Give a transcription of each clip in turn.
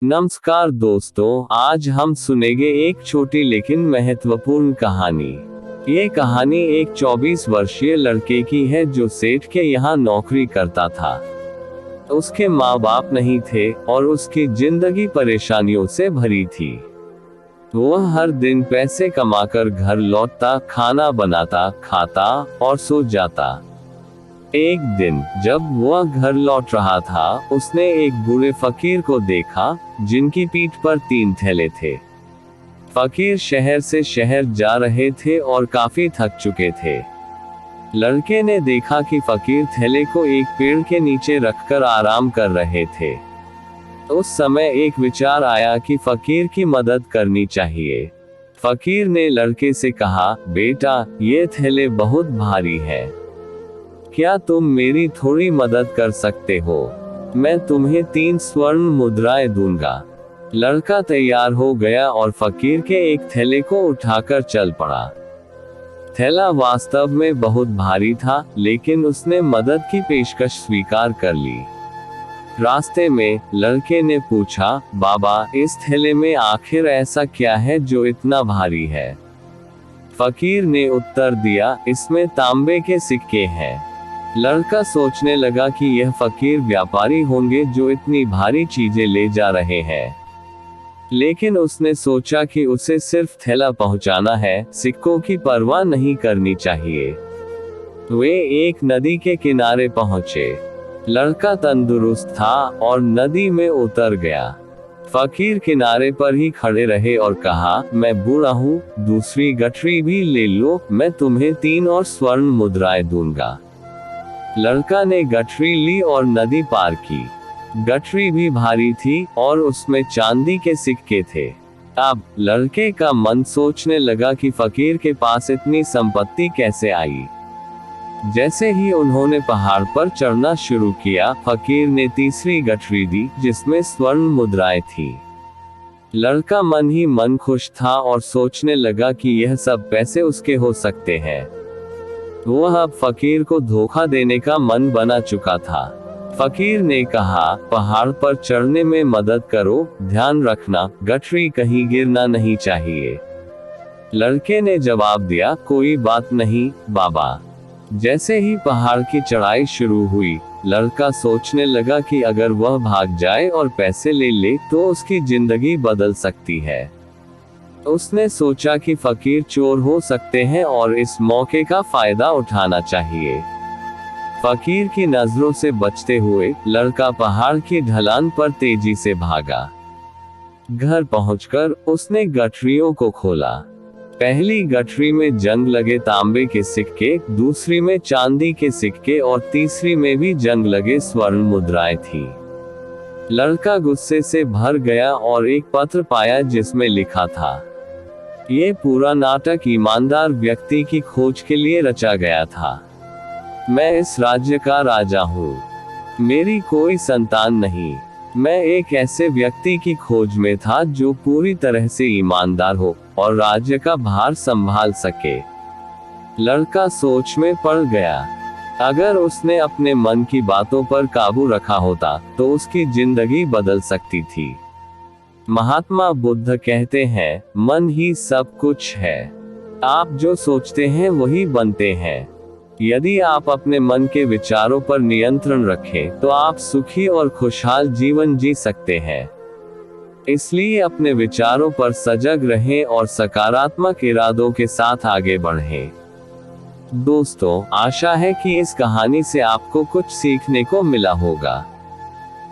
नमस्कार दोस्तों, आज हम सुनेंगे एक छोटी लेकिन महत्वपूर्ण कहानी। ये कहानी एक 24 वर्षीय लड़के की है जो सेठ के यहाँ नौकरी करता था। उसके माँ बाप नहीं थे और उसकी जिंदगी परेशानियों से भरी थी। वह हर दिन पैसे कमाकर घर लौटता, खाना बनाता, खाता और सो जाता। एक दिन जब वह घर लौट रहा था, उसने एक बूढ़े फकीर को देखा जिनकी पीठ पर 3 थैले थे। फकीर शहर से शहर जा रहे थे और काफी थक चुके थे। लड़के ने देखा कि फकीर थैले को एक पेड़ के नीचे रखकर आराम कर रहे थे। उस समय एक विचार आया कि फकीर की मदद करनी चाहिए। फकीर ने लड़के से कहा, बेटा, ये थैले बहुत भारी है, क्या तुम मेरी थोड़ी मदद कर सकते हो? मैं तुम्हें 3 स्वर्ण मुद्राएं दूंगा। लड़का तैयार हो गया और फकीर के एक थैले को उठाकर चल पड़ा। थैला वास्तव में बहुत भारी था, लेकिन उसने मदद की पेशकश स्वीकार कर ली। रास्ते में लड़के ने पूछा, बाबा, इस थैले में आखिर ऐसा क्या है जो इतना भारी है? फकीर ने उत्तर दिया, इसमें तांबे के सिक्के हैं। लड़का सोचने लगा कि यह फकीर व्यापारी होंगे जो इतनी भारी चीजें ले जा रहे हैं। लेकिन उसने सोचा कि उसे सिर्फ थैला पहुंचाना है, सिक्कों की परवाह नहीं करनी चाहिए। वे एक नदी के किनारे पहुंचे। लड़का तंदुरुस्त था और नदी में उतर गया। फकीर किनारे पर ही खड़े रहे और कहा, मैं बूढ़ा हूँ, दूसरी गठरी भी ले लो, मैं तुम्हें 3 और स्वर्ण मुद्राएं दूंगा। लड़का ने गठरी ली और नदी पार की। गठरी भी भारी थी और उसमें चांदी के सिक्के थे। अब लड़के का मन सोचने लगा कि फकीर के पास इतनी संपत्ति कैसे आई। जैसे ही उन्होंने पहाड़ पर चढ़ना शुरू किया, फकीर ने तीसरी गठरी दी जिसमें स्वर्ण मुद्राएं थी। लड़का मन ही मन खुश था और सोचने लगा कि यह सब पैसे उसके हो सकते हैं। वह अब फकीर को धोखा देने का मन बना चुका था। फकीर ने कहा, पहाड़ पर चढ़ने में मदद करो, ध्यान रखना गठरी कहीं गिरना नहीं चाहिए। लड़के ने जवाब दिया, कोई बात नहीं बाबा। जैसे ही पहाड़ की चढ़ाई शुरू हुई, लड़का सोचने लगा कि अगर वह भाग जाए और पैसे ले ले तो उसकी जिंदगी बदल सकती है। उसने सोचा कि फकीर चोर हो सकते हैं और इस मौके का फायदा उठाना चाहिए। फकीर की नजरों से बचते हुए लड़का पहाड़ की ढलान पर तेजी से भागा। घर पहुंचकर उसने गठरियों को खोला। पहली गठरी में जंग लगे तांबे के सिक्के, दूसरी में चांदी के सिक्के और तीसरी में भी जंग लगे स्वर्ण मुद्राएं थी। लड़का गुस्से से भर गया और एक पत्र पाया जिसमें लिखा था, ये पूरा नाटक ईमानदार व्यक्ति की खोज के लिए रचा गया था। मैं इस राज्य का राजा हूँ। मेरी कोई संतान नहीं। मैं एक ऐसे व्यक्ति की खोज में था जो पूरी तरह से ईमानदार हो और राज्य का भार संभाल सके। लड़का सोच में पड़ गया। अगर उसने अपने मन की बातों पर काबू रखा होता तो उसकी जिंदगी बदल सकती थी। महात्मा बुद्ध कहते हैं, मन ही सब कुछ है। आप जो सोचते हैं वही बनते हैं। यदि आप अपने मन के विचारों पर नियंत्रण रखें तो आप सुखी और खुशहाल जीवन जी सकते हैं। इसलिए अपने विचारों पर सजग रहें और सकारात्मक इरादों के साथ आगे बढ़ें। दोस्तों, आशा है कि इस कहानी से आपको कुछ सीखने को मिला होगा।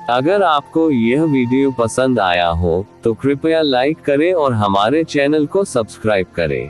अगर आपको यह वीडियो पसंद आया हो तो कृपया लाइक करें और हमारे चैनल को सब्सक्राइब करें।